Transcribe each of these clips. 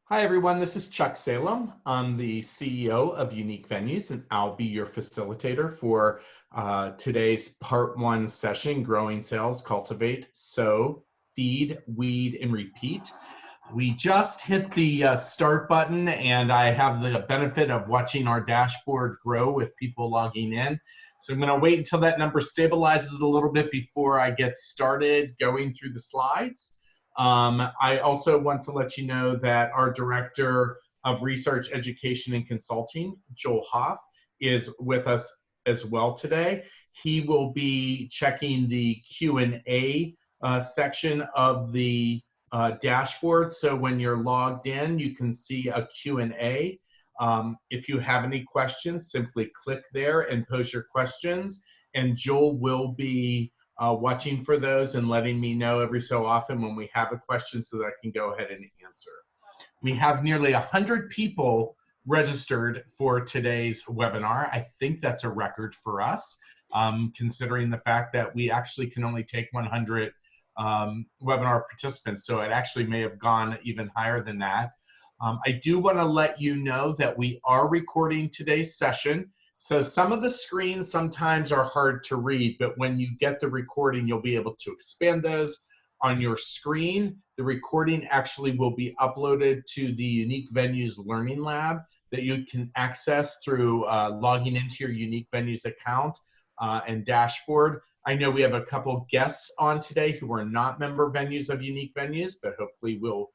Hi, everyone. This is Chuck Salem. I'm the CEO of Unique Venues, and I'll be your facilitator for today's part one session, Growing Sales, Cultivate, Sow, Feed, Weed, and Repeat. We just hit the start button, and I have the benefit of watching our dashboard grow with people logging in. So I'm going to wait until that number stabilizes a little bit before I get started going through the slides. I also want to let you know that our Director of Research, Education, and Consulting, Joel Hoff, is with us as well today. He will be checking the Q&A section of the dashboard. So when you're logged in, you can see a Q&A. If you have any questions, simply click there and pose your questions, and Joel will be watching for those and letting me know every so often when we have a question so that I can go ahead and answer. We have nearly 100 people registered for today's webinar. I think that's a record for us, considering the fact that we actually can only take 100 webinar participants, so it actually may have gone even higher than that. I do want to let you know that we are recording today's session. So some of the screens sometimes are hard to read, but when you get the recording, you'll be able to expand those on your screen. The recording actually will be uploaded to the Unique Venues Learning Lab that you can access through logging into your Unique Venues account and dashboard. I know we have a couple guests on today who are not member venues of Unique Venues, but hopefully we'll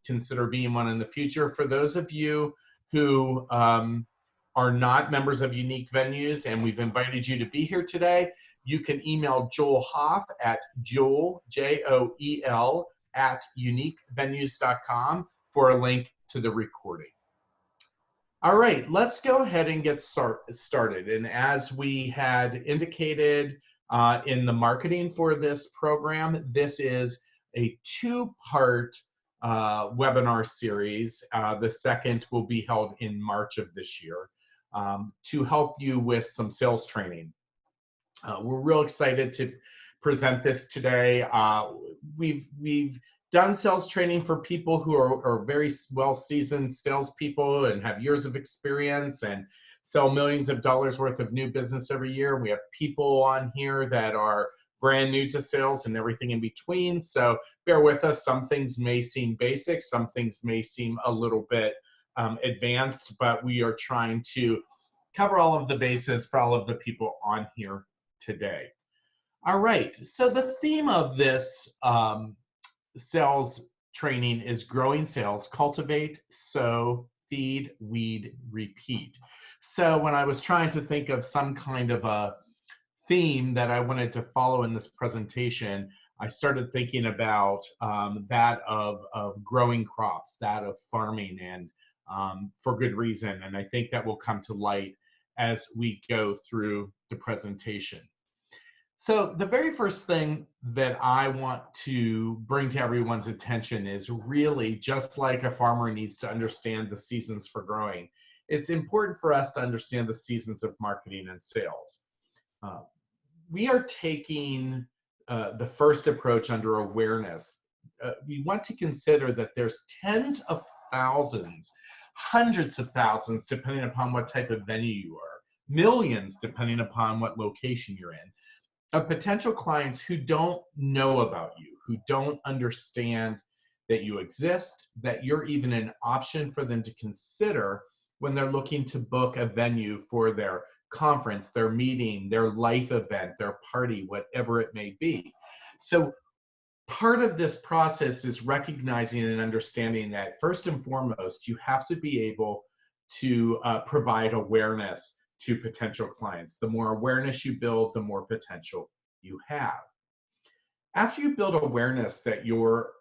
consider being one in the future. For those of you who are not members of Unique Venues and we've invited you to be here today, you can email Joel Hoff at Joel, Joel, at uniquevenues.com for a link to the recording. All right, let's go ahead and get started. And as we had indicated in the marketing for this program, this is a two-part webinar series. The second will be held in March of this year to help you with some sales training. We're real excited to present this today. We've done sales training for people who are very well-seasoned salespeople and have years of experience and sell millions of dollars worth of new business every year. We have people on here that are brand new to sales and everything in between. So bear with us. Some things may seem basic. Some things may seem a little bit advanced, but we are trying to cover all of the bases for all of the people on here today. All right, so the theme of this sales training is growing sales, cultivate, sow, feed, weed, repeat. So when I was trying to think of some kind of a theme that I wanted to follow in this presentation, I started thinking about that of growing crops, that of farming, and for good reason. And I think that will come to light as we go through the presentation. So the very first thing that I want to bring to everyone's attention is really just like a farmer needs to understand the seasons for growing, it's important for us to understand the seasons of marketing and sales. We are taking the first approach under awareness. We want to consider that there's tens of thousands, hundreds of thousands, depending upon what type of venue you are, millions, depending upon what location you're in, of potential clients who don't know about you, who don't understand that you exist, that you're even an option for them to consider when they're looking to book a venue for their conference, their meeting, their life event, their party, whatever it may be. So part of this process is recognizing and understanding that first and foremost, you have to be able to provide awareness to potential clients. The more awareness you build, the more potential you have. After you build awareness that you're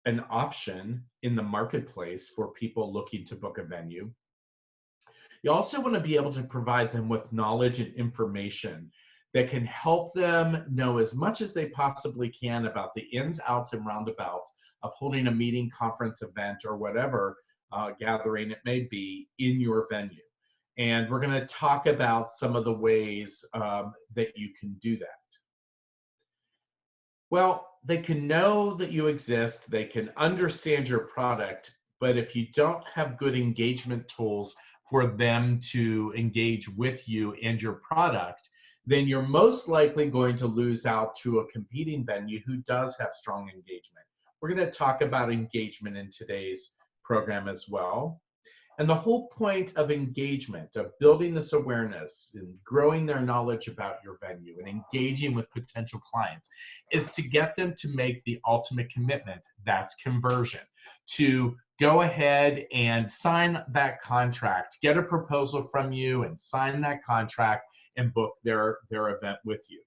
an option in the marketplace for people looking to book a venue, you also want to be able to provide them with knowledge and information that can help them know as much as they possibly can about the ins, outs, and roundabouts of holding a meeting, conference, event, or whatever gathering it may be in your venue. And we're going to talk about some of the ways that you can do that. Well, they can know that you exist, they can understand your product, but if you don't have good engagement tools for them to engage with you and your product, then you're most likely going to lose out to a competing venue who does have strong engagement. We're going to talk about engagement in today's program as well. And the whole point of engagement, of building this awareness and growing their knowledge about your venue and engaging with potential clients, is to get them to make the ultimate commitment. That's conversion. To go ahead and sign that contract, get a proposal from you and sign that contract and book their event with you.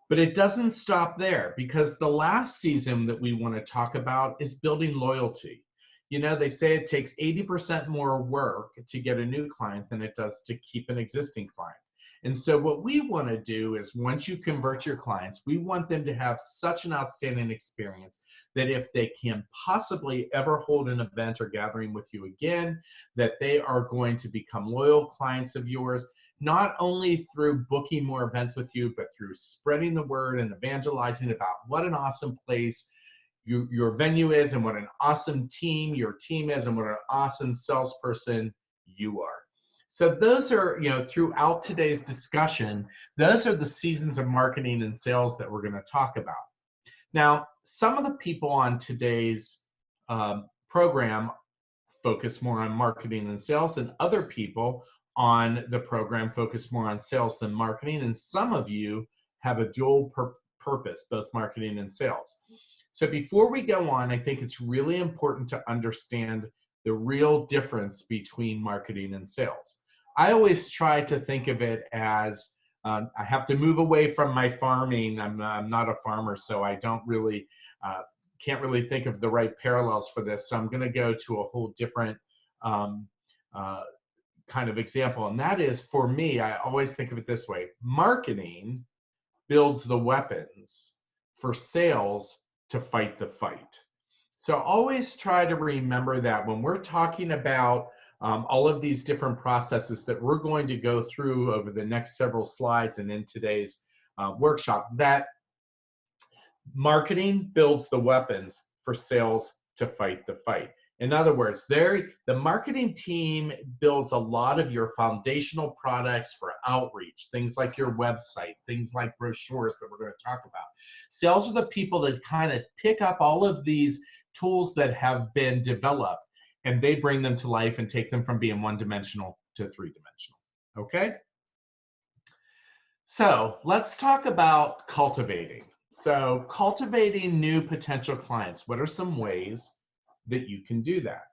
But it doesn't stop there, because the last season that we want to talk about is building loyalty. You know, they say it takes 80% more work to get a new client than it does to keep an existing client. And so what we want to do is, once you convert your clients, we want them to have such an outstanding experience that if they can possibly ever hold an event or gathering with you again, that they are going to become loyal clients of yours, not only through booking more events with you, but through spreading the word and evangelizing about what an awesome place your venue is and what an awesome team your team is and what an awesome salesperson you are. So those are, you know, throughout today's discussion, those are the seasons of marketing and sales that we're going to talk about. Now, some of the people on today's program focus more on marketing and sales, and other people on the program focus more on sales than marketing, and some of you have a dual purpose, both marketing and sales. So before we go on, I think it's really important to understand the real difference between marketing and sales. I always try to think of it as, I have to move away from my farming. I'm not a farmer, so I don't really, can't really think of the right parallels for this. So I'm going to go to a whole different kind of example. And that is, for me, I always think of it this way. Marketing builds the weapons for sales to fight the fight. So always try to remember that when we're talking about all of these different processes that we're going to go through over the next several slides and in today's workshop, that marketing builds the weapons for sales to fight the fight. In other words, the marketing team builds a lot of your foundational products for outreach, things like your website, things like brochures that we're going to talk about. Sales are the people that kind of pick up all of these tools that have been developed, and they bring them to life and take them from being one-dimensional to three-dimensional. Okay? So let's talk about cultivating. So cultivating new potential clients. What are some ways that you can do that?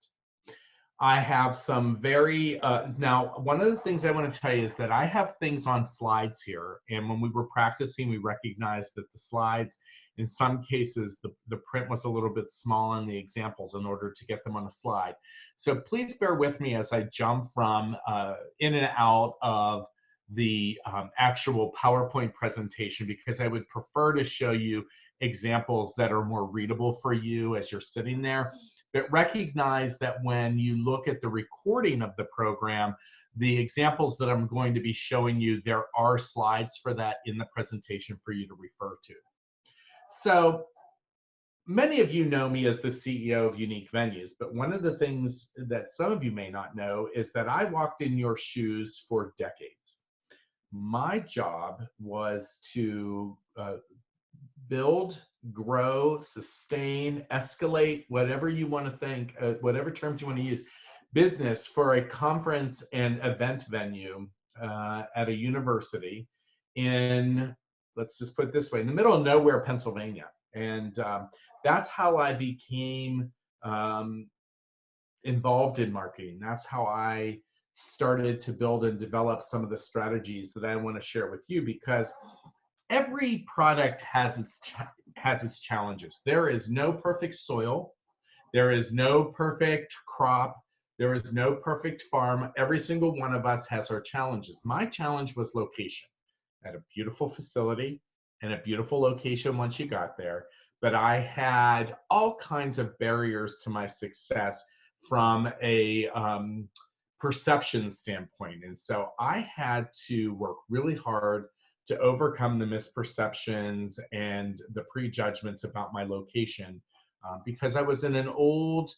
I have some very, now one of the things I want to tell you is that I have things on slides here, and when we were practicing, we recognized that the slides, in some cases, the print was a little bit small on the examples in order to get them on a slide. So please bear with me as I jump from in and out of the actual PowerPoint presentation, because I would prefer to show you examples that are more readable for you as you're sitting there. But recognize that when you look at the recording of the program, the examples that I'm going to be showing you, there are slides for that in the presentation for you to refer to. So many of you know me as the CEO of Unique Venues, but one of the things that some of you may not know is that I walked in your shoes for decades. My job was to build, grow, sustain, escalate, whatever you want to think, whatever terms you want to use, business for a conference and event venue at a university in, let's just put it this way, in the middle of nowhere, Pennsylvania. And that's how I became involved in marketing. That's how I started to build and develop some of the strategies that I want to share with you, because every product has its challenges. There is no perfect soil. There is no perfect crop. There is no perfect farm. Every single one of us has our challenges. My challenge was location. I had a beautiful facility and a beautiful location once you got there, but I had all kinds of barriers to my success from a perception standpoint. And so I had to work really hard to overcome the misperceptions and the prejudgments about my location, because I was in an old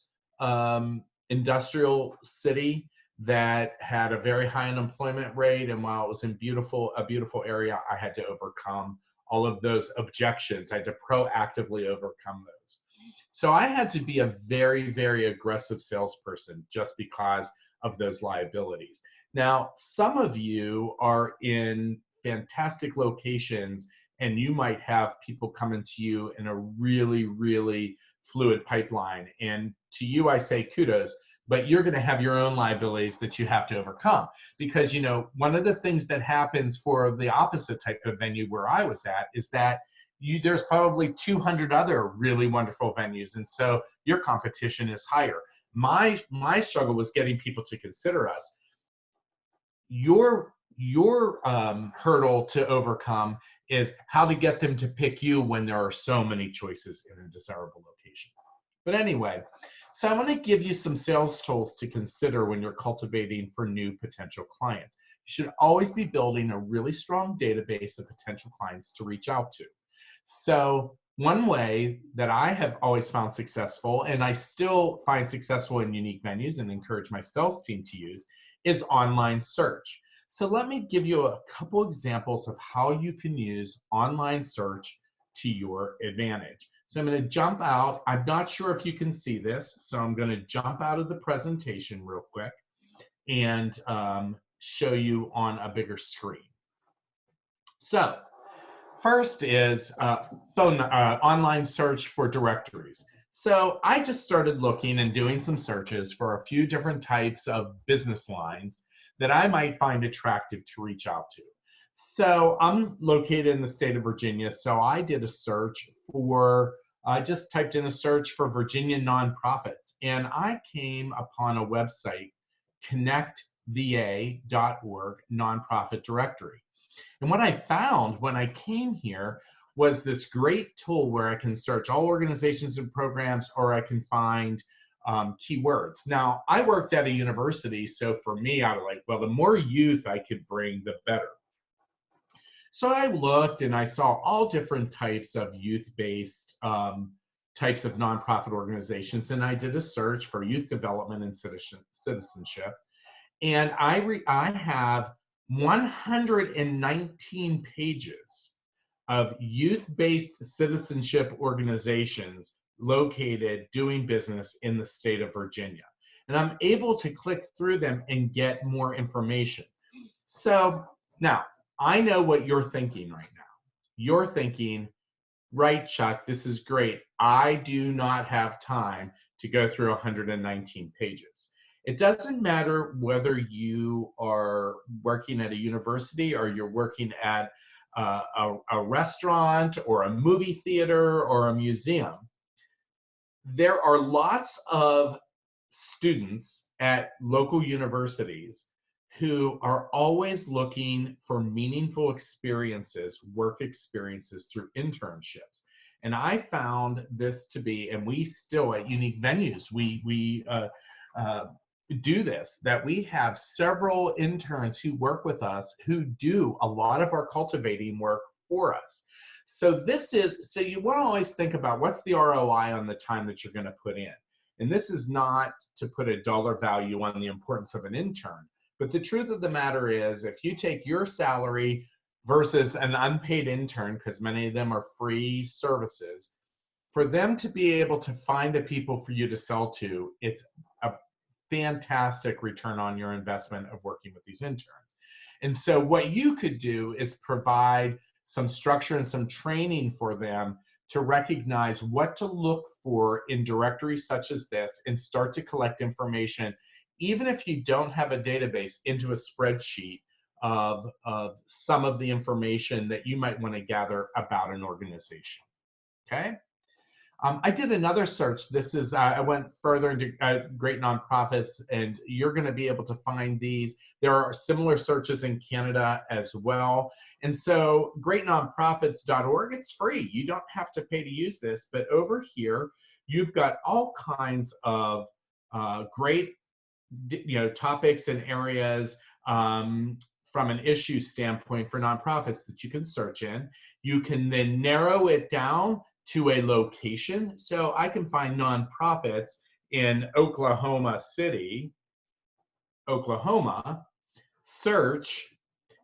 industrial city that had a very high unemployment rate, and while it was in a beautiful area, I had to overcome all of those objections. I had to proactively overcome those. So I had to be a very, very aggressive salesperson just because of those liabilities. Now, some of you are in fantastic locations and you might have people coming to you in a really, really fluid pipeline. And to you, I say kudos, but you're going to have your own liabilities that you have to overcome. Because, you know, one of the things that happens for the opposite type of venue where I was at is that there's probably 200 other really wonderful venues. And so your competition is higher. My struggle was getting people to consider us. Your hurdle to overcome is how to get them to pick you when there are so many choices in a desirable location. But anyway, so I want to give you some sales tools to consider when you're cultivating for new potential clients. You should always be building a really strong database of potential clients to reach out to. So one way that I have always found successful, and I still find successful in unique venues and encourage my sales team to use, is online search. So let me give you a couple examples of how you can use online search to your advantage. So I'm going to jump out. I'm not sure if you can see this, so I'm going to jump out of the presentation real quick and show you on a bigger screen. So first is online search for directories. So I just started looking and doing some searches for a few different types of business lines that I might find attractive to reach out to. So I'm located in the state of Virginia, so I did a search for, I just typed in a search for Virginia nonprofits, and I came upon a website, connectva.org nonprofit directory. And what I found when I came here was this great tool where I can search all organizations and programs, or I can find keywords. Now, I worked at a university, so for me, I was like, well, the more youth I could bring, the better. So I looked and I saw all different types of youth-based types of nonprofit organizations, and I did a search for youth development and citizenship. And I have 119 pages of youth-based citizenship organizations located doing business in the state of Virginia. And I'm able to click through them and get more information. So now, I know what you're thinking right now. You're thinking, right, Chuck, this is great. I do not have time to go through 119 pages. It doesn't matter whether you are working at a university or you're working at a restaurant or a movie theater or a museum. There are lots of students at local universities who are always looking for meaningful experiences, work experiences through internships. And I found this to be, and we still at Unique Venues, we do this, that we have several interns who work with us who do a lot of our cultivating work for us. So so you want to always think about what's the ROI on the time that you're going to put in. And this is not to put a dollar value on the importance of an intern, but the truth of the matter is, if you take your salary versus an unpaid intern, because many of them are free services, for them to be able to find the people for you to sell to, it's a fantastic return on your investment of working with these interns. And so what you could do is provide some structure and some training for them to recognize what to look for in directories such as this and start to collect information, even if you don't have a database, into a spreadsheet of some of the information that you might want to gather about an organization, okay? I did another search. This is, I went further into great nonprofits, and you're going to be able to find these. There are similar searches in Canada as well. And so greatnonprofits.org, it's free. You don't have to pay to use this, but over here, you've got all kinds of great topics and areas from an issue standpoint for nonprofits that you can search in. You can then narrow it down to a location. So I can find nonprofits in Oklahoma City, Oklahoma, search,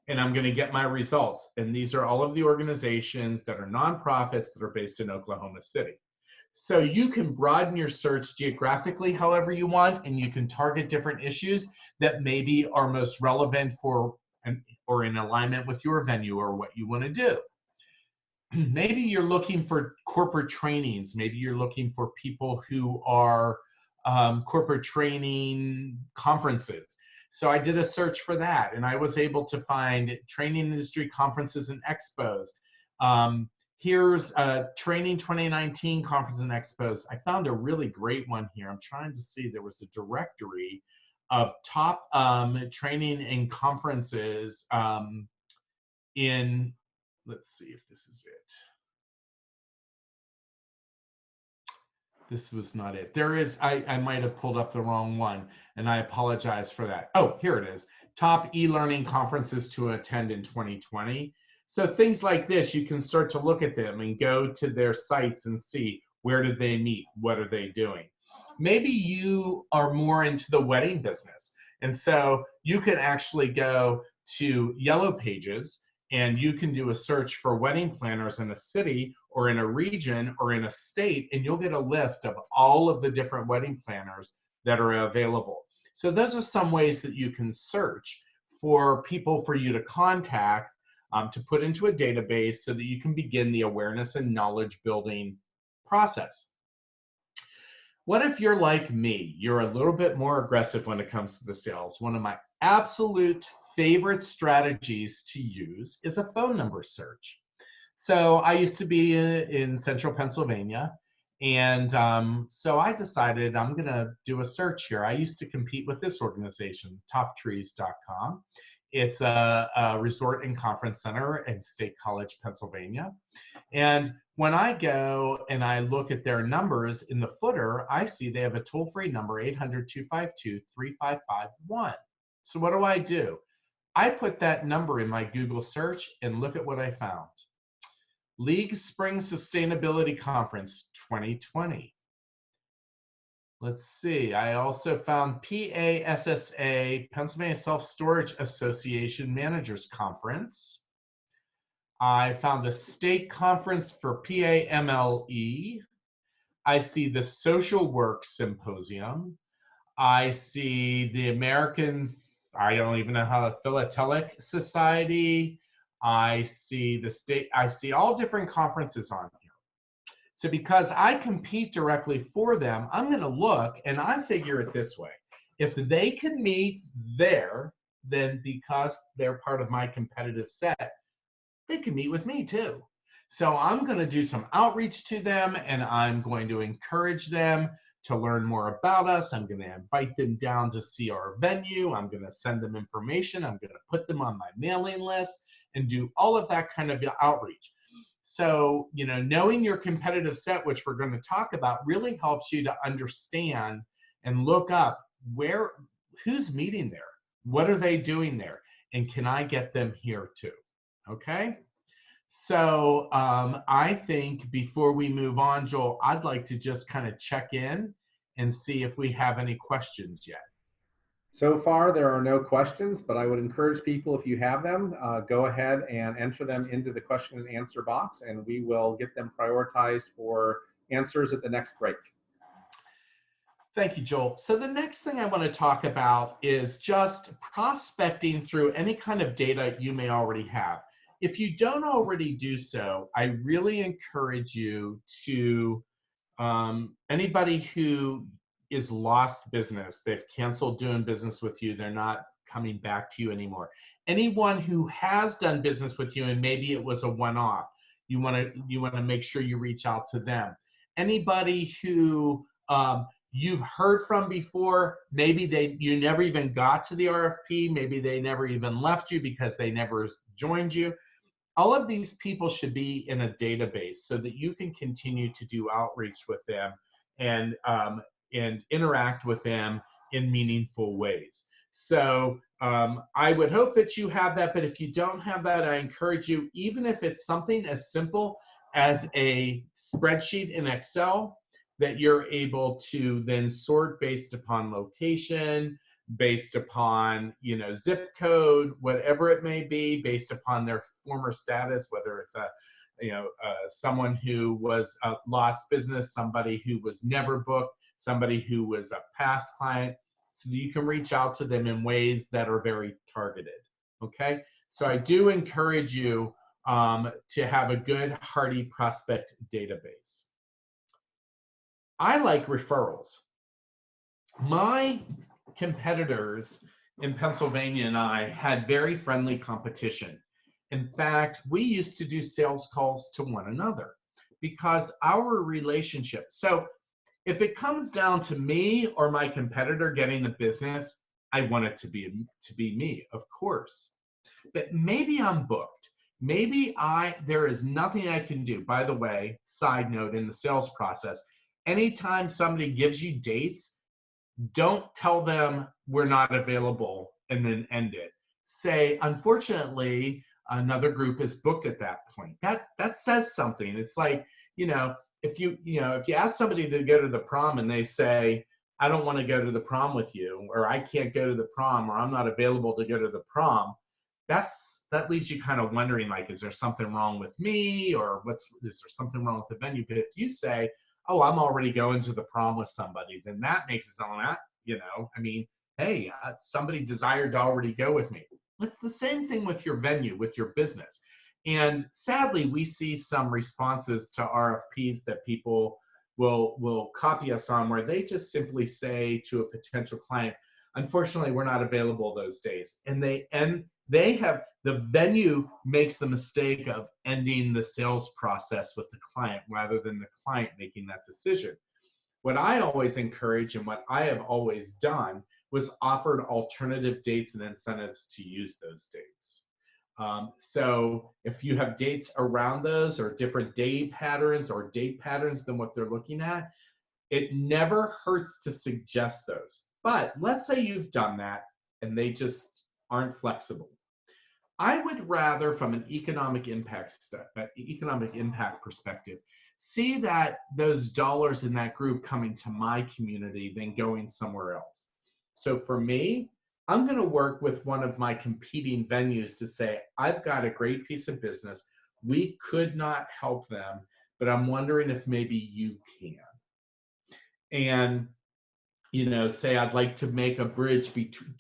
and I'm going to get my results. And these are all of the organizations that are nonprofits that are based in Oklahoma City. So you can broaden your search geographically however you want, and you can target different issues that maybe are most relevant for or in alignment with your venue or what you want to do. Maybe you're looking for corporate trainings. Maybe you're looking for people who are corporate training conferences. So I did a search for that, and I was able to find training industry conferences and expos. Here's Training 2019 Conference and Expos. I found a really great one here. I'm trying to see, there was a directory of top training and conferences in, let's see if this is it. This was not it. There is, I might have pulled up the wrong one, and I apologize for that. Oh, here it is. Top e-learning conferences to attend in 2020. So things like this, you can start to look at them and go to their sites and see, where did they meet? What are they doing? Maybe you are more into the wedding business. And so you can actually go to Yellow Pages and you can do a search for wedding planners in a city or in a region or in a state, and you'll get a list of all of the different wedding planners that are available. So those are some ways that you can search for people for you to contact, to put into a database so that you can begin the awareness and knowledge building process. What if you're like me? You're a little bit more aggressive when it comes to the sales. One of my absolute favorite strategies to use is a phone number search. So I used to be in central Pennsylvania, and so I decided I'm going to do a search here. I used to compete with this organization, tofftrees.com. It's a resort and conference center in State College, Pennsylvania. And when I go and I look at their numbers in the footer, I see they have a toll-free number, 800-252-3551. So what do? I put that number in my Google search and look at what I found. League Spring Sustainability Conference 2020. Let's see, I also found PASSA, Pennsylvania Self-Storage Association Managers Conference. I found the state conference for PAMLE. I see the Social Work Symposium. I see the American, I don't even know how, the Philatelic Society. I see the state, I see all different conferences on here. So because I compete directly for them, I'm going to look and I figure it this way. If they can meet there, then because they're part of my competitive set, they can meet with me too. So I'm going to do some outreach to them, and I'm going to encourage them to learn more about us. I'm going to invite them down to see our venue. I'm going to send them information. I'm going to put them on my mailing list and do all of that kind of outreach. So, you know, knowing your competitive set, which we're going to talk about, really helps you to understand and look up who's meeting there, what are they doing there, and can I get them here too? Okay. So I think before we move on, Joel, I'd like to just kind of check in and see if we have any questions yet. So far, there are no questions, but I would encourage people, if you have them, go ahead and enter them into the question and answer box, and we will get them prioritized for answers at the next break. Thank you, Joel. So the next thing I want to talk about is just prospecting through any kind of data you may already have. If you don't already do so, I really encourage you to, anybody who is lost business, they've canceled doing business with you, they're not coming back to you anymore. Anyone who has done business with you and maybe it was a one-off, you want to make sure you reach out to them. Anybody who you've heard from before, maybe you never even got to the RFP, maybe they never even left you because they never joined you. All of these people should be in a database so that you can continue to do outreach with them and interact with them in meaningful ways. So I would hope that you have that, but if you don't have that, I encourage you, even if it's something as simple as a spreadsheet in Excel, that you're able to then sort based upon location, based upon, you know, zip code, whatever it may be, based upon their former status, whether it's a, you know, someone who was a lost business, somebody who was never booked, somebody who was a past client, so that you can reach out to them in ways that are very targeted. Okay, so I do encourage you to have a good, hearty prospect database. I like referrals. My competitors in Pennsylvania and I had very friendly competition. In fact, we used to do sales calls to one another because our relationship. So if it comes down to me or my competitor getting the business, I want it to be me, of course. But maybe I'm booked. Maybe there is nothing I can do. By the way, side note in the sales process, anytime somebody gives you dates, don't tell them we're not available and then end it. Say, unfortunately, another group is booked at that point. That says something. It's like, you know, if you ask somebody to go to the prom and they say, I don't want to go to the prom with you, or I can't go to the prom, or I'm not available to go to the prom, that leaves you kind of wondering, like, is there something wrong with me, or is there something wrong with the venue? But if you say, oh, I'm already going to the prom with somebody, then that makes it sound like, you know, I mean, hey, somebody desired to already go with me. It's the same thing with your venue, with your business. And sadly, we see some responses to RFPs that people will copy us on, where they just simply say to a potential client, unfortunately, we're not available those days. And the venue makes the mistake of ending the sales process with the client rather than the client making that decision. What I always encourage and what I have always done was offered alternative dates and incentives to use those dates. So if you have dates around those or different day patterns or date patterns than what they're looking at, it never hurts to suggest those. But let's say you've done that and they just aren't flexible. I would rather, from an economic impact perspective, see that those dollars in that group coming to my community than going somewhere else. So for me, I'm going to work with one of my competing venues to say, I've got a great piece of business. We could not help them, but I'm wondering if maybe you can. And, you know, say I'd like to make a bridge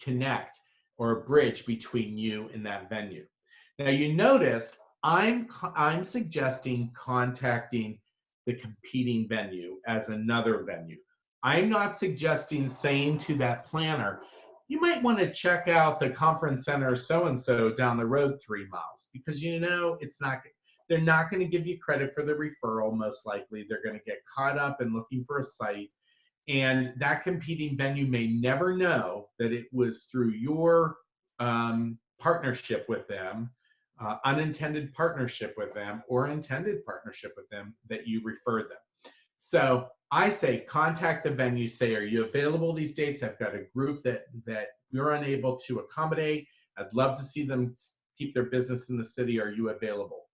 connect or a bridge between you and that venue. Now you notice I'm suggesting contacting the competing venue as another venue. I'm not suggesting saying to that planner, you might want to check out the conference center so-and-so down the road 3 miles, because you know they're not going to give you credit for the referral. Most likely they're going to get caught up in looking for a site. And that competing venue may never know that it was through your partnership with them, unintended partnership with them, or intended partnership with them that you referred them. So I say contact the venue, say, are you available these dates? I've got a group that you're unable to accommodate. I'd love to see them keep their business in the city. Are you available?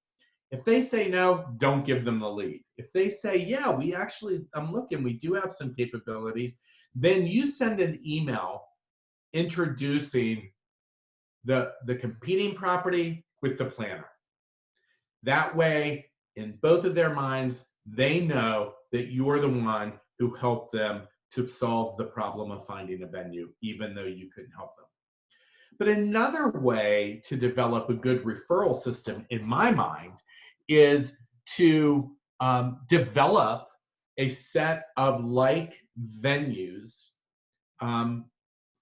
If they say no, don't give them the lead. If they say, yeah, I'm looking, we do have some capabilities, then you send an email introducing the competing property with the planner. That way, in both of their minds, they know that you're the one who helped them to solve the problem of finding a venue, even though you couldn't help them. But another way to develop a good referral system, in my mind, is to develop a set of like venues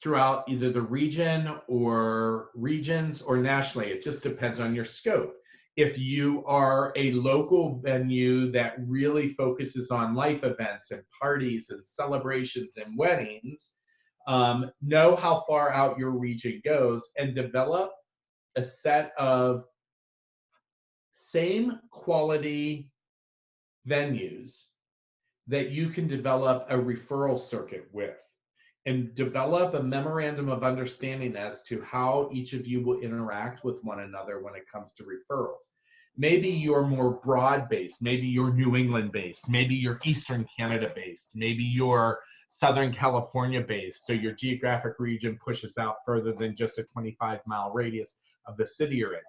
throughout either the region or regions or nationally. It just depends on your scope. If you are a local venue that really focuses on life events and parties and celebrations and weddings, know how far out your region goes and develop a set of same quality venues that you can develop a referral circuit with, and develop a memorandum of understanding as to how each of you will interact with one another when it comes to referrals. Maybe you're more broad-based. Maybe you're New England-based. Maybe you're Eastern Canada-based. Maybe you're Southern California-based, so your geographic region pushes out further than just a 25-mile radius of the city you're in.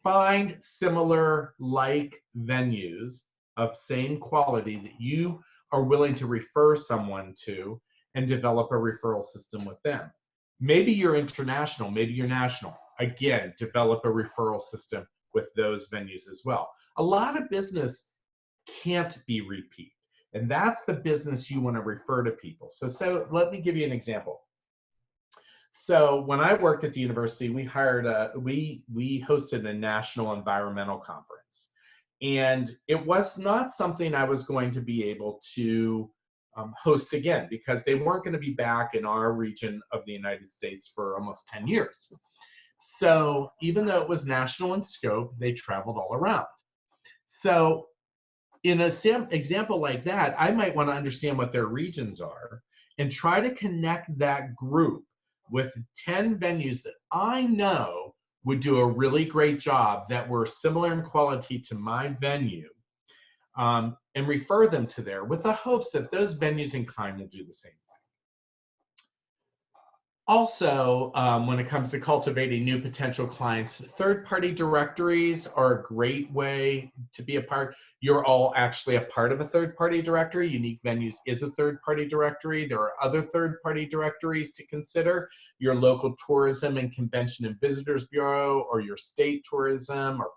Find similar like venues of same quality that you are willing to refer someone to and develop a referral system with them. Maybe you're international, maybe you're national. Again, develop a referral system with those venues as well. A lot of business can't be repeat, and that's the business you want to refer to people. So let me give you an example. So when I worked at the university, we hosted a national environmental conference, and it was not something I was going to be able to host again, because they weren't going to be back in our region of the United States for almost 10 years. So even though it was national in scope, they traveled all around. So in an example like that, I might want to understand what their regions are and try to connect that group with 10 venues that I know would do a really great job, that were similar in quality to my venue, and refer them to there with the hopes that those venues in kind will do the same. Also, when it comes to cultivating new potential clients, third-party directories are a great way to be a part. You're all actually a part of a third-party directory. Unique Venues is a third-party directory. There are other third-party directories to consider. Your local tourism and convention and visitors bureau, or your state tourism, or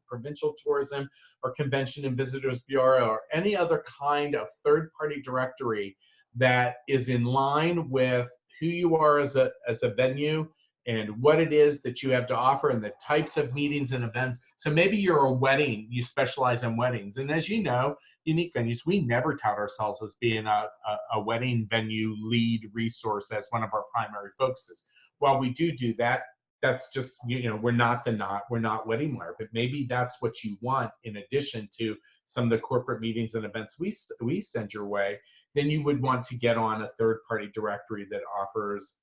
provincial tourism, or convention and visitors bureau, or any other kind of third-party directory that is in line with who you are as a venue and what it is that you have to offer and the types of meetings and events. So maybe you're a wedding, you specialize in weddings. And as you know, Unique Venues, we never tout ourselves as being a wedding venue lead resource as one of our primary focuses. While we do that, that's just, we're not Wedding Wire, but maybe that's what you want in addition to some of the corporate meetings and events we send your way. Then you would want to get on a third-party directory that offers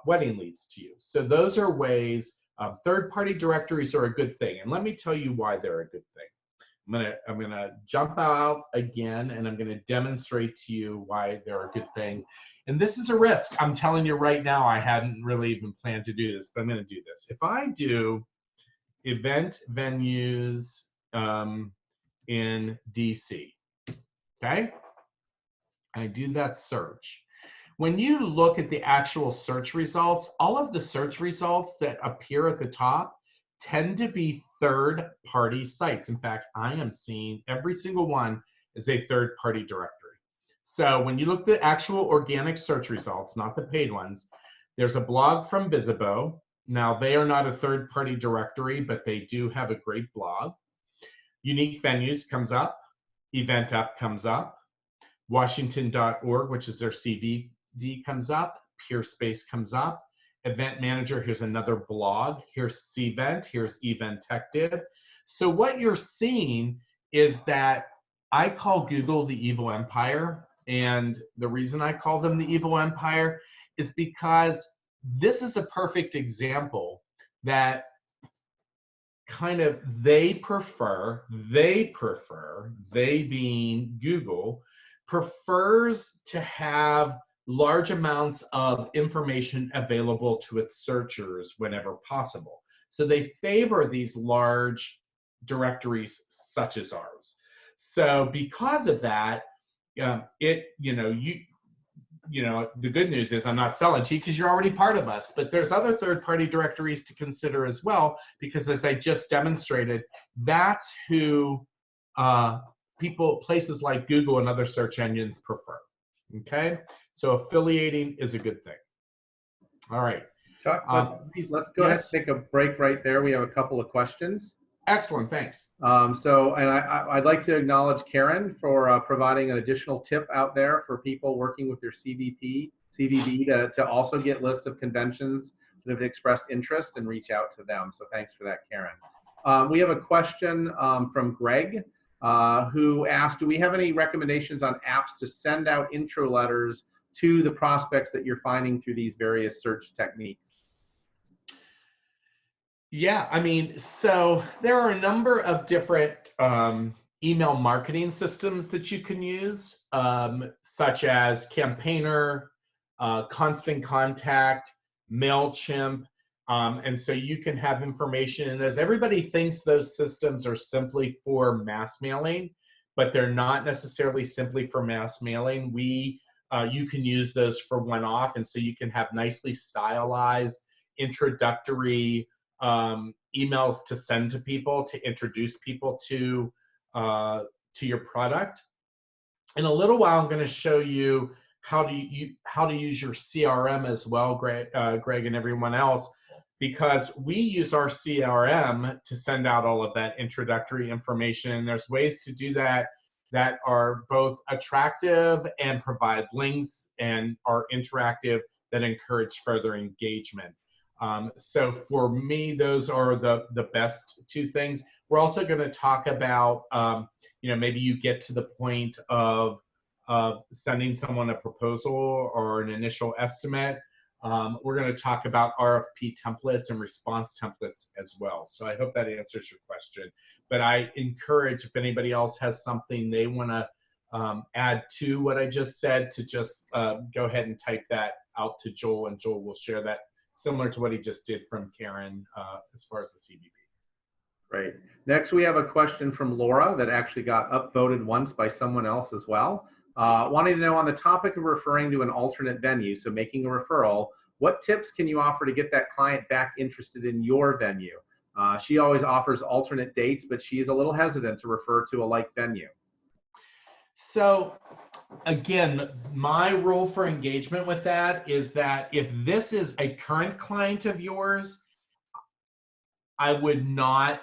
wedding leads to you. So those are ways. Third-party directories are a good thing, and let me tell you why they're a good thing. I'm gonna jump out again, and I'm gonna demonstrate to you why they're a good thing. And this is a risk. I'm telling you right now, I hadn't really even planned to do this, but I'm gonna do this. If I do event venues in DC, okay? I do that search. When you look at the actual search results, all of the search results that appear at the top tend to be third-party sites. In fact, I am seeing every single one is a third-party directory. So when you look at the actual organic search results, not the paid ones, there's a blog from Visibo. Now, they are not a third-party directory, but they do have a great blog. Unique Venues comes up. EventUp comes up. Washington.org, which is their CVV, comes up. Peerspace comes up. Event Manager, here's another blog. Here's Cvent, here's Eventective. So what you're seeing is that I call Google the evil empire. And the reason I call them the evil empire is because this is a perfect example that kind of they being Google, prefers to have large amounts of information available to its searchers whenever possible. So they favor these large directories such as ours. So because of that, the good news is I'm not selling to you because you're already part of us, but there's other third-party directories to consider as well, because as I just demonstrated, that's who places like Google and other search engines prefer. Okay, so affiliating is a good thing. All right. Chuck, let's go ahead and take a break right there. We have a couple of questions. Excellent, thanks. I'd like to acknowledge Karen for providing an additional tip out there for people working with their CVV to also get lists of conventions that have expressed interest and reach out to them. So thanks for that, Karen. We have a question from Greg, who asked, do we have any recommendations on apps to send out intro letters to the prospects that you're finding through these various search techniques? Yeah, I mean, so there are a number of different email marketing systems that you can use, such as Campaigner, Constant Contact, MailChimp. And so you can have information in those. Everybody thinks those systems are simply for mass mailing, but they're not necessarily simply for mass mailing. You can use those for one-off, and so you can have nicely stylized introductory emails to send to people to introduce people to your product. In a little while, I'm going to show you how to use your CRM as well, Greg and everyone else, because we use our CRM to send out all of that introductory information. And there's ways to do that that are both attractive and provide links and are interactive that encourage further engagement. So for me, those are the best two things. We're also going to talk about, maybe you get to the point of sending someone a proposal or an initial estimate. We're going to talk about RFP templates and response templates as well. So I hope that answers your question. But I encourage, if anybody else has something they want to add to what I just said, to just go ahead and type that out to Joel, and Joel will share that, similar to what he just did from Karen as far as the CBP. Great. Next, we have a question from Laura that actually got upvoted once by someone else as well. Wanting to know, on the topic of referring to an alternate venue, so making a referral, what tips can you offer to get that client back interested in your venue? She always offers alternate dates, but she's a little hesitant to refer to a like venue. So again, my rule for engagement with that is that if this is a current client of yours, I would not,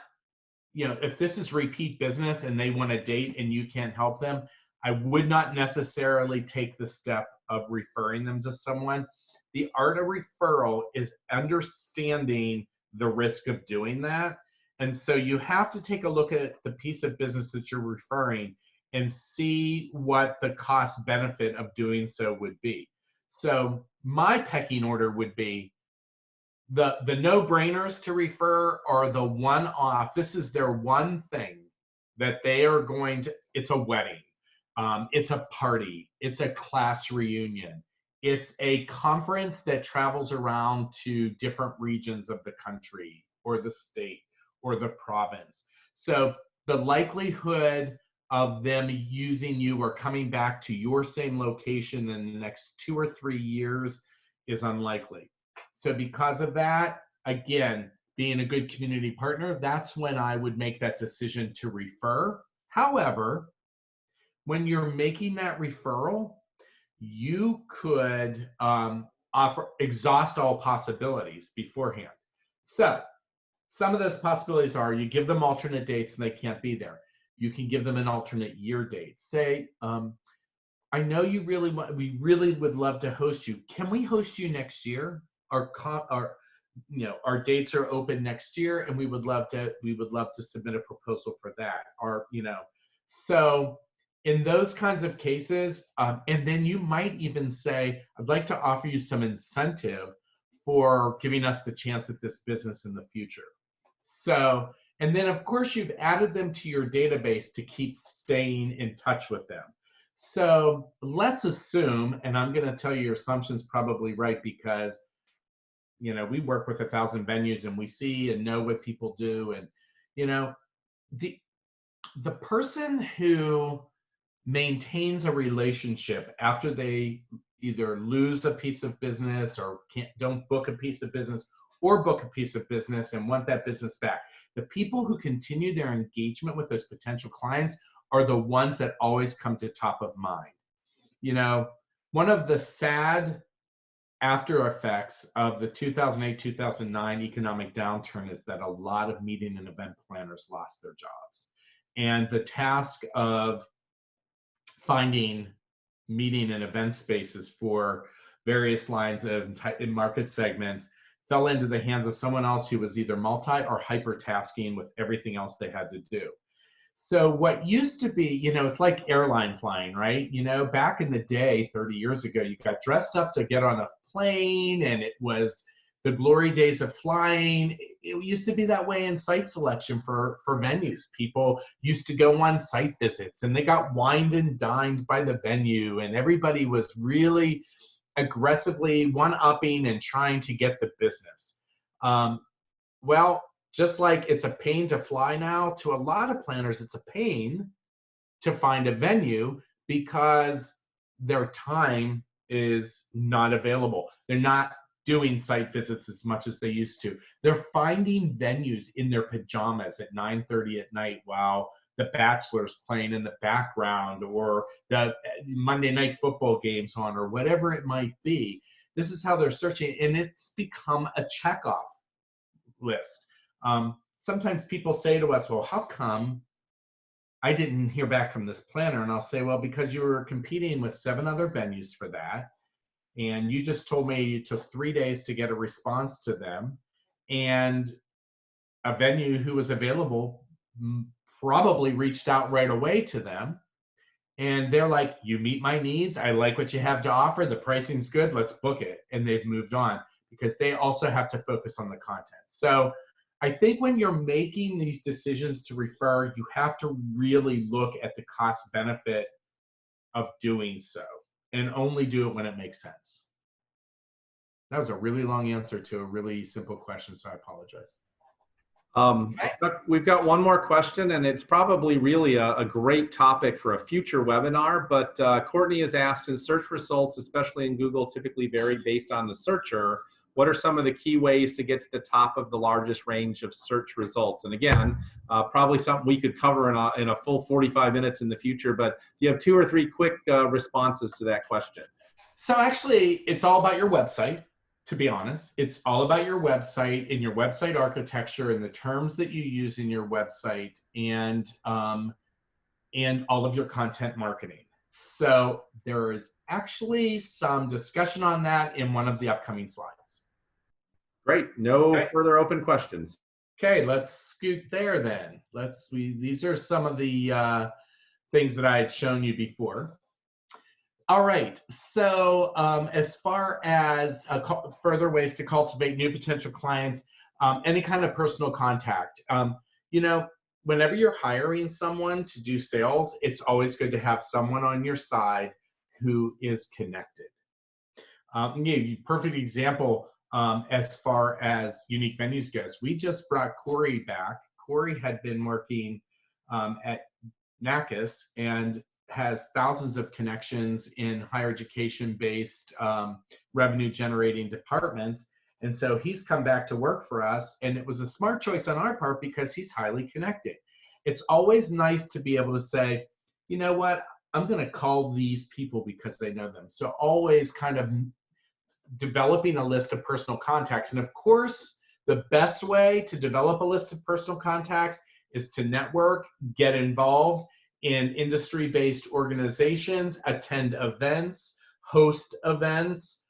if this is repeat business and they want a date and you can't help them, I would not necessarily take the step of referring them to someone. The art of referral is understanding the risk of doing that. And so you have to take a look at the piece of business that you're referring and see what the cost benefit of doing so would be. So my pecking order would be the no-brainers to refer are the one-off. This is their one thing that they are going to, it's a wedding, it's a party, it's a class reunion, it's a conference that travels around to different regions of the country or the state or the province. So the likelihood of them using you or coming back to your same location in the next 2 or 3 years is unlikely. So because of that, again, being a good community partner, that's when I would make that decision to refer. However, when you're making that referral, you could exhaust all possibilities beforehand. So some of those possibilities are, you give them alternate dates and they can't be there. You can give them an alternate year date. Say, I know you really want, we really would love to host you. Can we host you next year? Our dates are open next year, and we would love to submit a proposal for that. So in those kinds of cases, and then you might even say, I'd like to offer you some incentive for giving us the chance at this business in the future. So, and then of course you've added them to your database to keep staying in touch with them. So let's assume, and I'm going to tell you your assumption's probably right, because we work with 1,000 venues and we see and know what people do. And the person who maintains a relationship after they either lose a piece of business or don't book a piece of business, or book a piece of business and want that business back, the people who continue their engagement with those potential clients are the ones that always come to top of mind. One of the sad after effects of the 2008-2009 economic downturn is that a lot of meeting and event planners lost their jobs. And the task of finding meeting and event spaces for various lines of in market segments fell into the hands of someone else who was either multi or hypertasking with everything else they had to do. So what used to be, it's like airline flying, right? Back in the day, 30 years ago, you got dressed up to get on a plane, and it was the glory days of flying. It used to be that way in site selection for venues. People used to go on site visits and they got wined and dined by the venue, and everybody was really aggressively one-upping and trying to get the business. Well, just like it's a pain to fly now, to a lot of planners, it's a pain to find a venue because their time is not available. They're not doing site visits as much as they used to. They're finding venues in their pajamas at 9:30 at night while the Bachelor's playing in the background, or the Monday Night Football game's on, or whatever it might be. This is how they're searching, and it's become a checkoff list. Sometimes people say to us, well, how come I didn't hear back from this planner? And I'll say, well, because you were competing with 7 other venues for that. And you just told me it took 3 days to get a response to them. And a venue who was available probably reached out right away to them. And they're like, you meet my needs. I like what you have to offer. The pricing's good. Let's book it. And they've moved on because they also have to focus on the content. So I think when you're making these decisions to refer, you have to really look at the cost benefit of doing so, and only do it when it makes sense. That was a really long answer to a really simple question, so I apologize. We've got one more question, and it's probably really a great topic for a future webinar, but Courtney has asked, since search results, especially in Google, typically vary based on the searcher, what are some of the key ways to get to the top of the largest range of search results? And again, probably something we could cover in a full 45 minutes in the future, but you have 2 or 3 quick responses to that question. So actually, it's all about your website, to be honest. It's all about your website and your website architecture and the terms that you use in your website, and all of your content marketing. So there is actually some discussion on that in one of the upcoming slides. Great. No further open questions. Okay, let's scoot there then. These are some of the things that I had shown you before. All right, so as far as further ways to cultivate new potential clients, any kind of personal contact. Whenever you're hiring someone to do sales, it's always good to have someone on your side who is connected. Perfect example. As far as Unique Venues goes, we just brought Corey back. Corey had been working at NACIS and has thousands of connections in higher education-based revenue-generating departments. And so he's come back to work for us, and it was a smart choice on our part because he's highly connected. It's always nice to be able to say, you know what, I'm going to call these people because they know them. So always kind of developing a list of personal contacts. And of course, the best way to develop a list of personal contacts is to network, get involved in industry-based organizations, attend events, host events,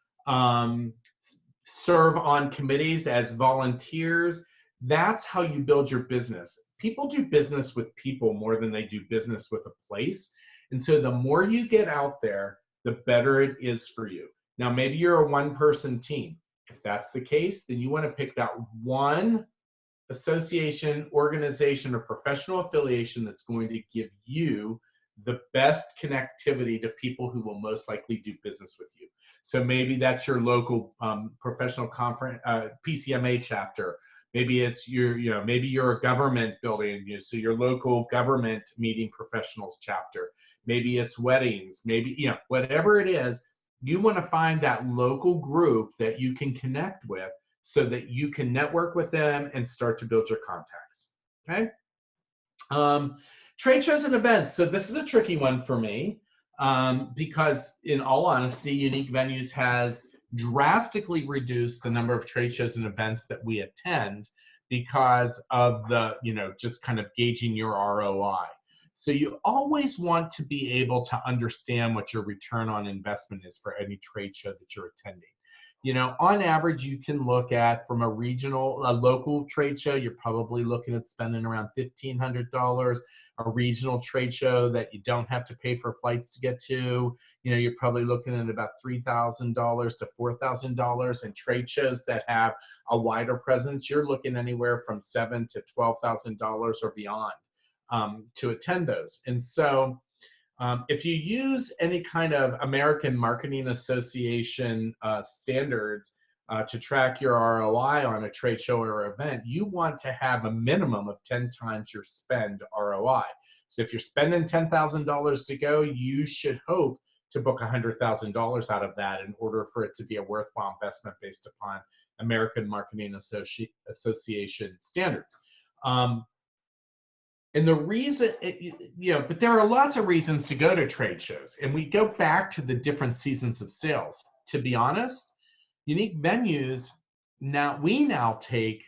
serve on committees as volunteers. That's how you build your business. People do business with people more than they do business with a place. And so the more you get out there, the better it is for you. Now, maybe you're a one-person team. If that's the case, then you want to pick that one association, organization, or professional affiliation that's going to give you the best connectivity to people who will most likely do business with you. So maybe that's your local professional conference, PCMA chapter. Maybe it's maybe you're a government building, so your local government meeting professionals chapter. Maybe it's weddings. Maybe whatever it is. You want to find that local group that you can connect with so that you can network with them and start to build your contacts, okay? Trade shows and events. So this is a tricky one for me because in all honesty, Unique Venues has drastically reduced the number of trade shows and events that we attend because of the, just kind of gauging your ROI. So you always want to be able to understand what your return on investment is for any trade show that you're attending. On average, you can look at from a local trade show, you're probably looking at spending around $1,500. A regional trade show that you don't have to pay for flights to get to, you're probably looking at about $3,000 to $4,000. And trade shows that have a wider presence, you're looking anywhere from $7,000 to $12,000 or beyond to attend those. And so if you use any kind of American Marketing Association standards to track your ROI on a trade show or event, you want to have a minimum of 10 times your spend ROI. So if you're spending $10,000 to go, you should hope to book $100,000 out of that in order for it to be a worthwhile investment based upon American Marketing Association standards. And the reason, but there are lots of reasons to go to trade shows. And we go back to the different seasons of sales. To be honest, Unique Venues, we now take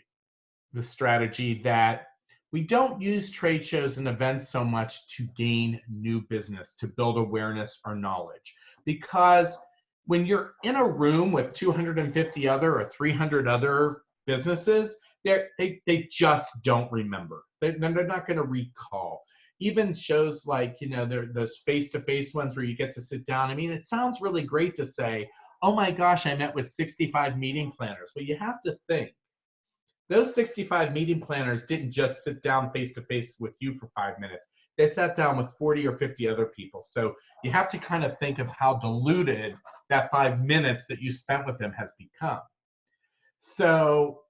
the strategy that we don't use trade shows and events so much to gain new business, to build awareness or knowledge. Because when you're in a room with 250 other or 300 other businesses, they just don't remember. They're not going to recall. Even shows like, those face-to-face ones where you get to sit down. I mean, it sounds really great to say, oh my gosh, I met with 65 meeting planners. Well, you have to think. Those 65 meeting planners didn't just sit down face-to-face with you for 5 minutes. They sat down with 40 or 50 other people. So you have to kind of think of how diluted that 5 minutes that you spent with them has become. So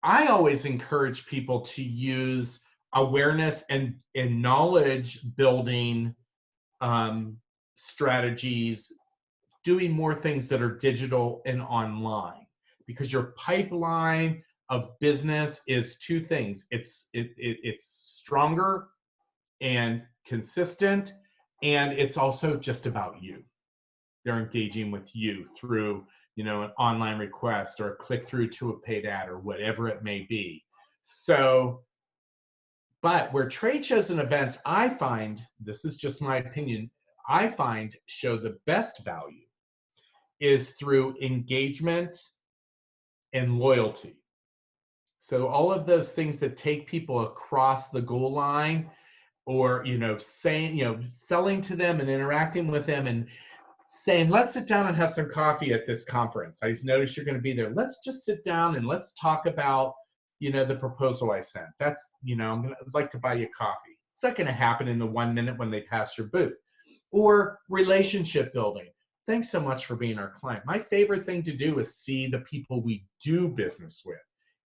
I always encourage people to use awareness and knowledge building strategies, doing more things that are digital and online, because your pipeline of business is two things. It's stronger and consistent, and it's also just about you. They're engaging with you through an online request or a click through to a paid ad or whatever it may be. So, but where trade shows and events, I find, this is just my opinion, I find show the best value is through engagement and loyalty. So all of those things that take people across the goal line, or, selling to them and interacting with them and saying, let's sit down and have some coffee at this conference. I noticed you're going to be there. Let's just sit down and let's talk about, the proposal I sent. That's, I'd like to buy you coffee. It's not going to happen in the 1 minute when they pass your booth. Or relationship building. Thanks so much for being our client. My favorite thing to do is see the people we do business with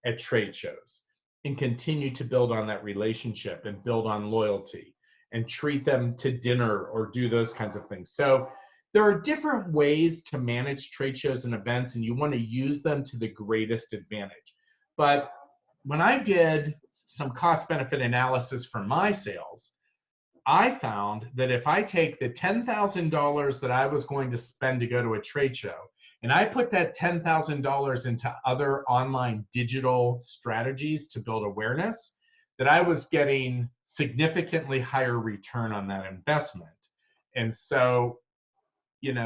at trade shows and continue to build on that relationship and build on loyalty and treat them to dinner or do those kinds of things. So there are different ways to manage trade shows and events, and you want to use them to the greatest advantage. But when I did some cost-benefit analysis for my sales, I found that if I take the $10,000 that I was going to spend to go to a trade show, and I put that $10,000 into other online digital strategies to build awareness, that I was getting significantly higher return on that investment. And so,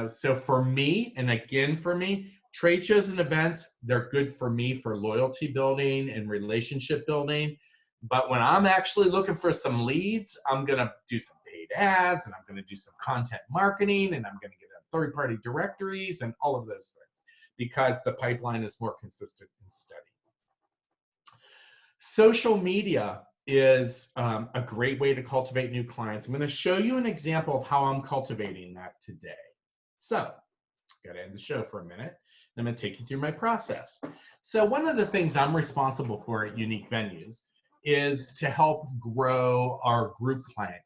so for me, and again for me, trade shows and events, they're good for me for loyalty building and relationship building. But when I'm actually looking for some leads, I'm going to do some paid ads, and I'm going to do some content marketing, and I'm going to get on third-party directories and all of those things, because the pipeline is more consistent and steady. Social media is a great way to cultivate new clients. I'm going to show you an example of how I'm cultivating that today. So, got to end the show for a minute. I'm going to take you through my process. So one of the things I'm responsible for at Unique Venues is to help grow our group client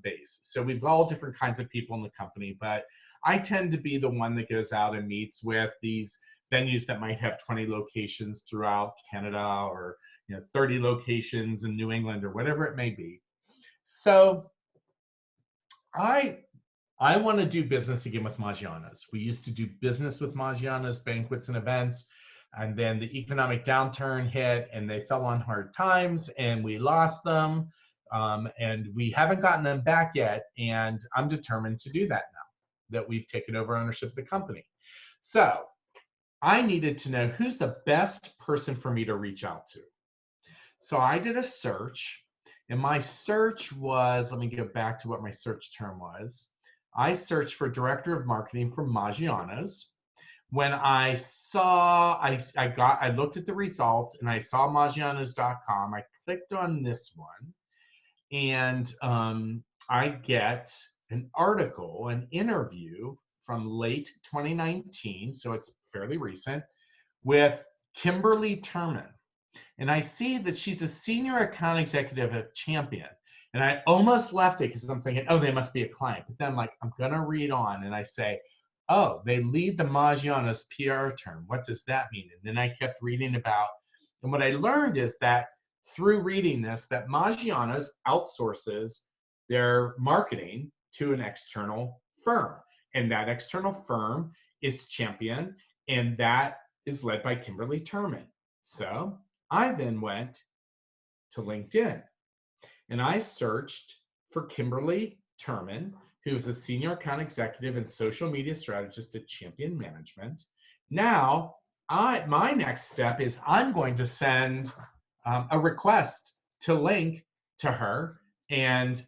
base. So we've all different kinds of people in the company, but I tend to be the one that goes out and meets with these venues that might have 20 locations throughout Canada, or 30 locations in New England, or whatever it may be. So I want to do business again with Maggiano's. We used to do business with Maggiano's banquets and events, and then the economic downturn hit and they fell on hard times and we lost them, and we haven't gotten them back yet, and I'm determined to do that now that we've taken over ownership of the company. So I needed to know who's the best person for me to reach out to. So I did a search, and my search was, let me go back to what my search term was. I searched for director of marketing for Maggiano's. When I saw, I looked at the results and I saw Maggianos.com. I clicked on this one, and I get an article, an interview from late 2019, so it's fairly recent, with Kimberly Turman. And I see that she's a senior account executive at Champion. And I almost left it because I'm thinking, oh, they must be a client. But then I'm like, I'm going to read on. And I say, oh, they lead the Maggiano's PR term. What does that mean? And then I kept reading about, and what I learned is that through reading this, that Maggiano's outsources their marketing to an external firm. And that external firm is Champion, and that is led by Kimberly Turman. So I then went to LinkedIn and I searched for Kimberly Turman, who is a senior account executive and social media strategist at Champion Management. Now, my next step is I'm going to send a request to link to her and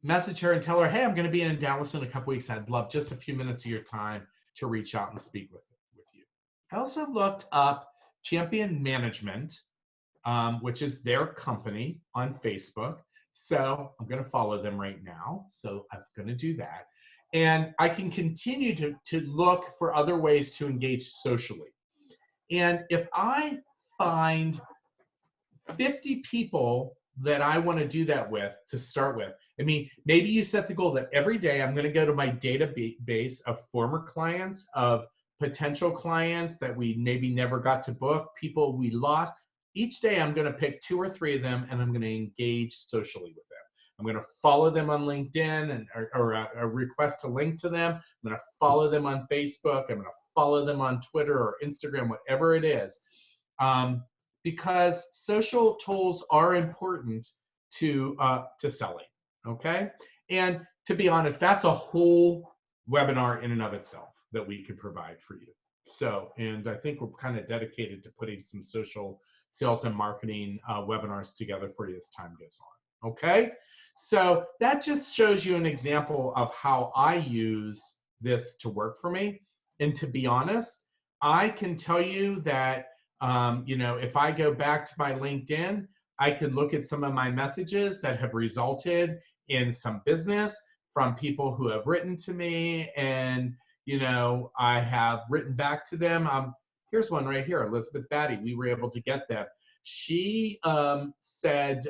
message her and tell her, hey, I'm going to be in Dallas in a couple weeks. I'd love just a few minutes of your time to reach out and speak with you. I also looked up Champion Management, which is their company, on Facebook. So I'm going to follow them right now. So I'm going to do that. And I can continue to look for other ways to engage socially. And if I find 50 people that I want to do that with to start with, I mean, maybe you set the goal that every day I'm going to go to my database of former clients, of potential clients that we maybe never got to book, people we lost. Each day I'm going to pick 2 or 3 of them and I'm going to engage socially with them. I'm going to follow them on LinkedIn or a request to link to them. I'm going to follow them on Facebook. I'm going to follow them on Twitter or Instagram, whatever it is. Because social tools are important to selling, okay? And to be honest, that's a whole webinar in and of itself that we could provide for you. So, and I think we're kind of dedicated to putting some social sales and marketing webinars together for you as time goes on, okay? So that just shows you an example of how I use this to work for me. And to be honest, I can tell you that if I go back to my LinkedIn, I could look at some of my messages that have resulted in some business from people who have written to me, and I have written back to them. Here's one right here, Elizabeth Batty. We were able to get them. She said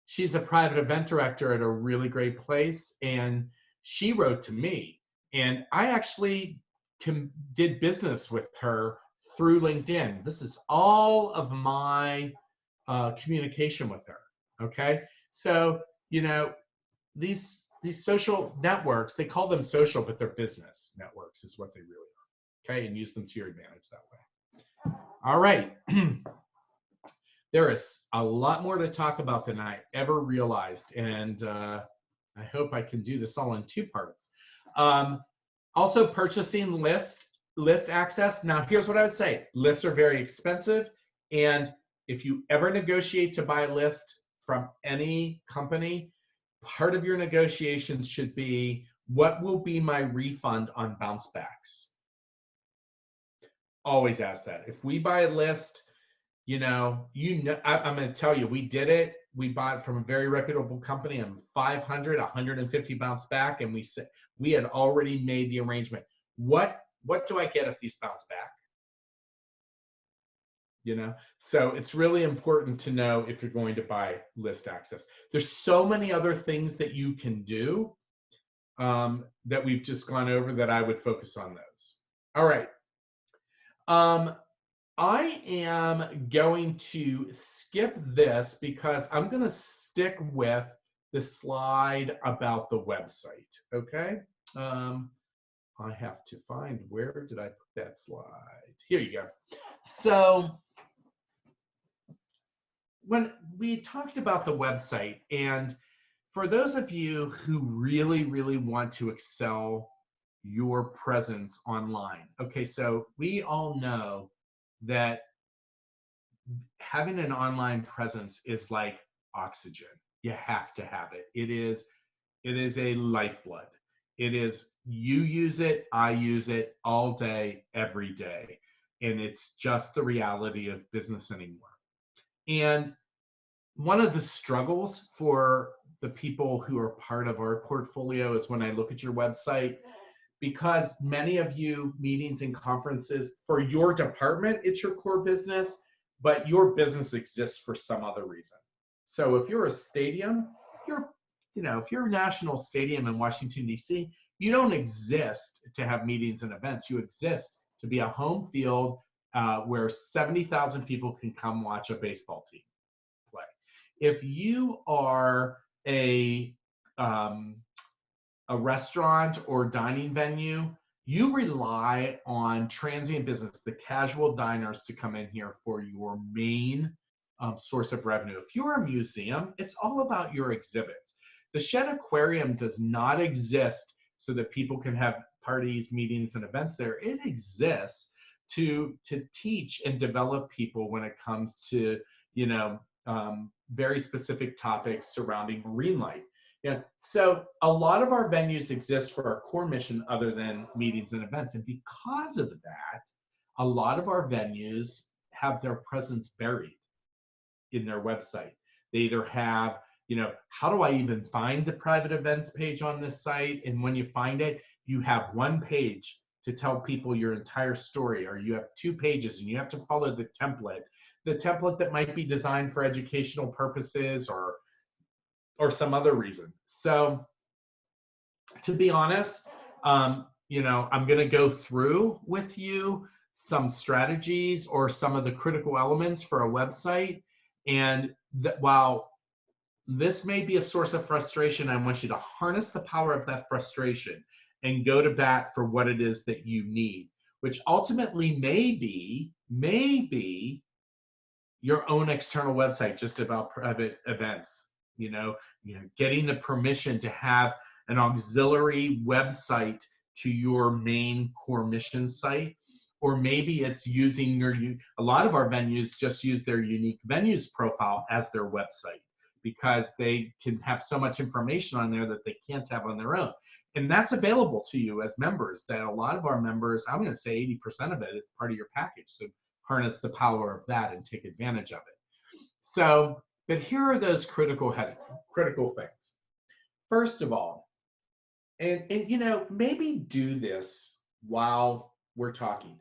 she's a private event director at a really great place, and she wrote to me, and I actually did business with her through LinkedIn. This is all of my communication with her. Okay, so these social networks, they call them social, but they're business networks is what they really are. Okay, and use them to your advantage that way. All right. There is a lot more to talk about than I ever realized, and I hope I can do this all in 2 parts. Also, purchasing list access. Now, here's what I would say. Lists are very expensive, and if you ever negotiate to buy a list from any company, part of your negotiations should be, what will be my refund on bounce backs? Always ask that. If we buy a list, I'm going to tell you, we did it. We bought it from a very reputable company, and 500, 150 bounce back, and we had already made the arrangement. What do I get if these bounce back? So it's really important to know if you're going to buy list access. There's so many other things that you can do that we've just gone over that I would focus on those. All right. I am going to skip this because I'm going to stick with the slide about the website, okay? I have to find, where did I put that slide? Here you go. So when we talked about the website, and for those of you who really, really want to excel your presence online. Okay, so we all know that having an online presence is like oxygen. You have to have it. It is a lifeblood. It is, you use it, I use it all day, every day. And it's just the reality of business anymore. And one of the struggles for the people who are part of our portfolio is when I look at your website, because many of you meetings and conferences for your department, it's your core business, but your business exists for some other reason. So if you're a stadium, if you're a national stadium in Washington, D.C., you don't exist to have meetings and events. You exist to be a home field where 70,000 people can come watch a baseball team play. If you are a restaurant or dining venue, you rely on transient business, the casual diners, to come in here for your main source of revenue. If you're a museum, it's all about your exhibits. The Shedd Aquarium does not exist so that people can have parties, meetings, and events there. It exists to teach and develop people when it comes to, very specific topics surrounding marine life. Yeah, so a lot of our venues exist for our core mission other than meetings and events. And because of that, a lot of our venues have their presence buried in their website. They either have, how do I even find the private events page on this site? And when you find it, you have one page to tell people your entire story, or you have 2 pages and you have to follow the template that might be designed for educational purposes or some other reason. So to be honest, I'm going to go through with you some strategies or some of the critical elements for a website. And while this may be a source of frustration, I want you to harness the power of that frustration and go to bat for what it is that you need, which ultimately may be your own external website just about private events. Getting the permission to have an auxiliary website to your main core mission site, or maybe it's using a lot of our venues just use their unique venues profile as their website because they can have so much information on there that they can't have on their own. And that's available to you as members, that a lot of our members, I'm going to say 80% of it is part of your package. So harness the power of that and take advantage of it. So, but here are those critical things. First of all, and maybe do this while we're talking.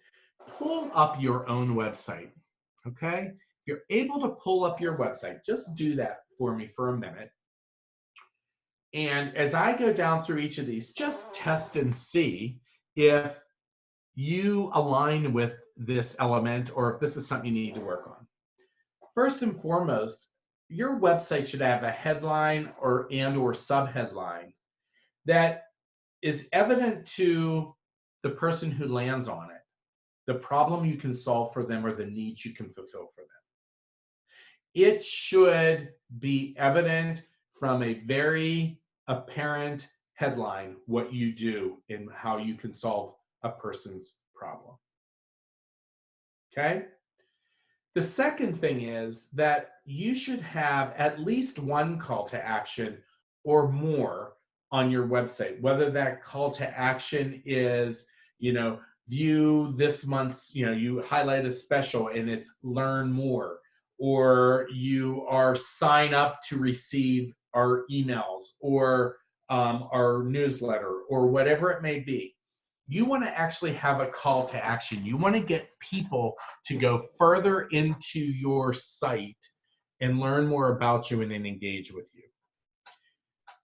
Pull up your own website, okay? If you're able to pull up your website, just do that for me for a minute. And as I go down through each of these, just test and see if you align with this element or if this is something you need to work on. First and foremost, your website should have a headline or subheadline that is evident to the person who lands on it, the problem you can solve for them or the needs you can fulfill for them. It should be evident from a very apparent headline what you do and how you can solve a person's problem. Okay? The second thing is that you should have at least one call to action or more on your website, whether that call to action is, view this month's, you highlight a special and it's learn more, or you are sign up to receive our emails or our newsletter or whatever it may be. You want to actually have a call to action. You want to get people to go further into your site and learn more about you and then engage with you.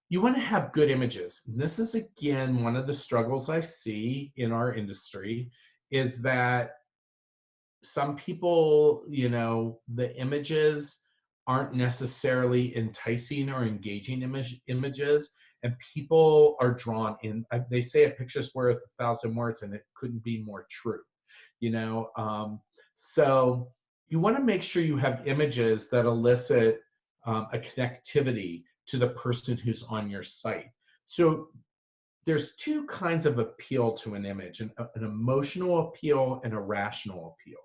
You want to have good images. And this is, again, one of the struggles I see in our industry is that some people, the images aren't necessarily enticing or engaging images. And people are drawn in. They say a picture's worth 1,000 words, and it couldn't be more true. So you want to make sure you have images that elicit a connectivity to the person who's on your site. So there's two kinds of appeal to an image, an emotional appeal and a rational appeal.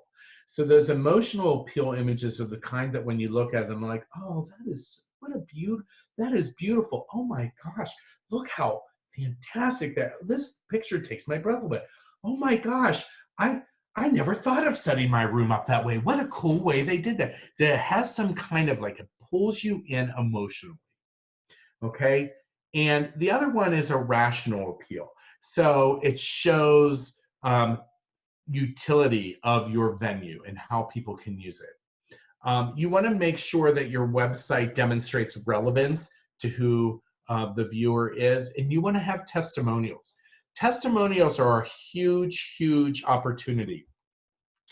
So those emotional appeal images are the kind that when you look at them, like, oh, that is beautiful. Oh my gosh, look how fantastic this picture takes my breath away. Oh my gosh, I never thought of setting my room up that way. What a cool way they did that. So it has some kind of like, it pulls you in emotionally. Okay. And the other one is a rational appeal. So it shows utility of your venue and how people can use it. You want to make sure that your website demonstrates relevance to who the viewer is, and you want to have testimonials. Testimonials are a huge, huge opportunity.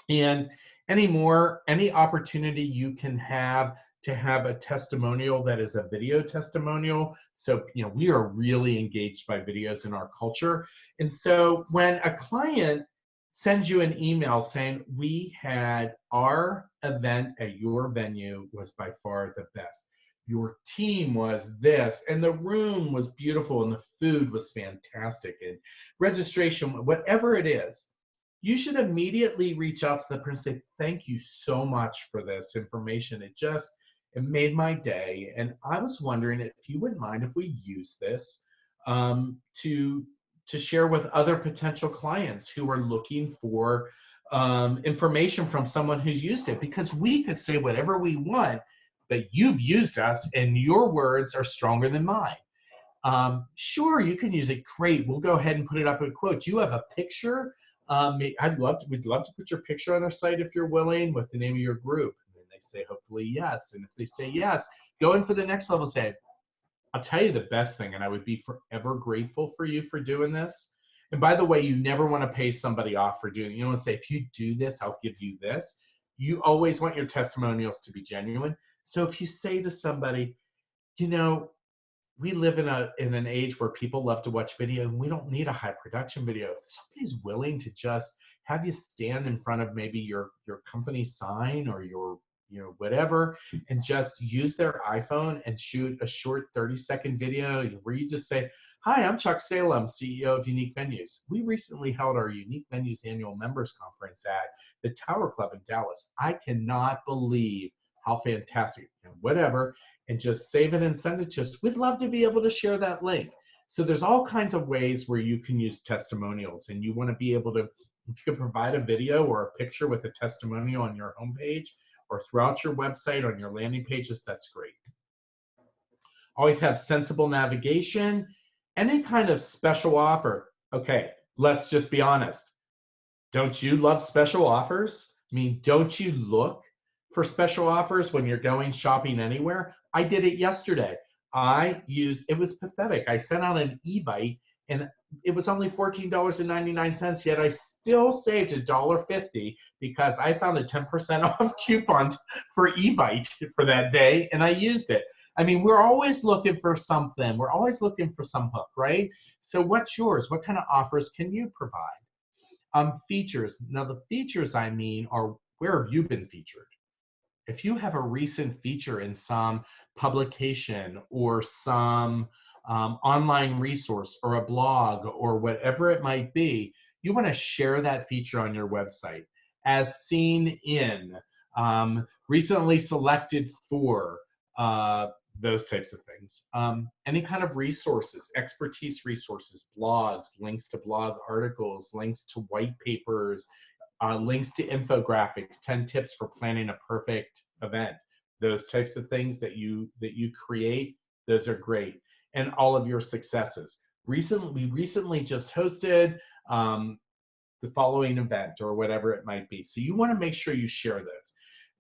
And any opportunity you can have to have a testimonial that is a video testimonial. So, we are really engaged by videos in our culture. And so when a client sends you an email saying, we had our event at your venue was by far the best. Your team was this, and the room was beautiful, and the food was fantastic, and registration, whatever it is, you should immediately reach out to the person and say, thank you so much for this information. It made my day. And I was wondering if you wouldn't mind if we use this to share with other potential clients who are looking for information from someone who's used it, because we could say whatever we want, but you've used us and your words are stronger than mine. Sure, you can use it. Great. We'll go ahead and put it up in quotes. You have a picture. We'd love to put your picture on our site if you're willing, with the name of your group. And they say, hopefully, yes. And if they say yes, go in for the next level and say, I'll tell you the best thing, and I would be forever grateful for you for doing this. And by the way, you never want to pay somebody off for doing it. You don't want to say, if you do this, I'll give you this. You always want your testimonials to be genuine. So if you say to somebody, we live in an age where people love to watch video, and we don't need a high production video. If somebody's willing to just have you stand in front of maybe your company sign or your whatever, and just use their iPhone and shoot a short 30-second video where you just say, hi, I'm Chuck Salem, CEO of Unique Venues. We recently held our Unique Venues annual members conference at the Tower Club in Dallas. I cannot believe how fantastic, and whatever, and just save it and send it to us. We'd love to be able to share that link. So there's all kinds of ways where you can use testimonials, and you want to be able to, if you can provide a video or a picture with a testimonial on your homepage or throughout your website on your landing pages, that's great. Always have sensible navigation, any kind of special offer. Okay, let's just be honest. Don't you love special offers? I mean, don't you look for special offers when you're going shopping anywhere? I did it yesterday. It was pathetic. I sent out an Evite and it was only $14.99, yet I still saved $1.50 because I found a 10% off coupon for Evite for that day, and I used it. I mean, we're always looking for something. We're always looking for some hook, right? So what's yours? What kind of offers can you provide? Features. Now, the features I mean are, where have you been featured? If you have a recent feature in some publication or some online resource or a blog or whatever it might be, you want to share that feature on your website as seen in, recently selected for, those types of things. Any kind of resources, expertise resources, blogs, links to blog articles, links to white papers, links to infographics, 10 tips for planning a perfect event. Those types of things that you create, those are great. And all of your successes. We recently just hosted the following event or whatever it might be. So you want to make sure you share those.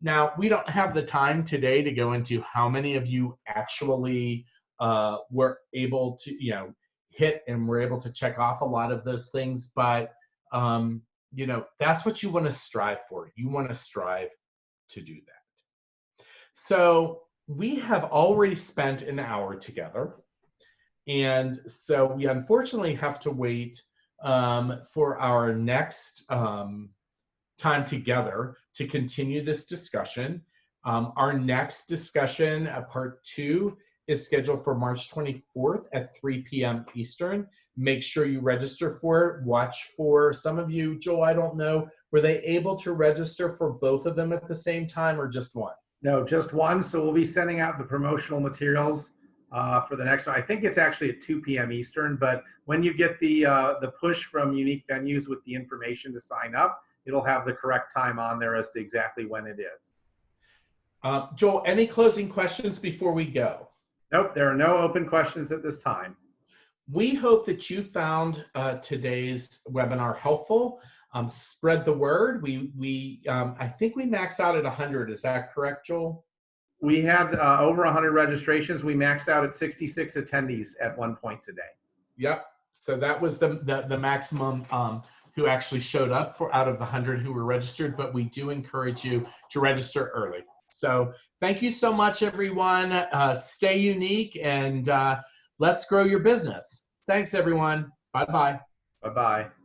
Now, we don't have the time today to go into how many of you actually were able to hit and were able to check off a lot of those things, but that's what you want to strive for. You want to strive to do that. So we have already spent an hour together. And so we unfortunately have to wait for our next time together to continue this discussion. Our next discussion, part 2, is scheduled for March 24th at 3 p.m. Eastern. make sure you register for it. Watch for some of you, Joel, I don't know, were they able to register for both of them at the same time or just one? No, just one. So we'll be sending out the promotional materials for the next one. I think it's actually at 2 p.m. Eastern, but when you get the push from Unique Venues with the information to sign up, it'll have the correct time on there as to exactly when it is. Joel, any closing questions before we go? Nope, there are no open questions at this time. We hope that you found today's webinar helpful. Spread the word. I think we maxed out at 100. Is that correct, Joel? We had over 100 registrations. We maxed out at 66 attendees at one point today. Yep. So that was the maximum who actually showed up for out of the 100 who were registered, but we do encourage you to register early. So thank you so much, everyone. Stay unique and let's grow your business. Thanks, everyone. Bye-bye. Bye-bye.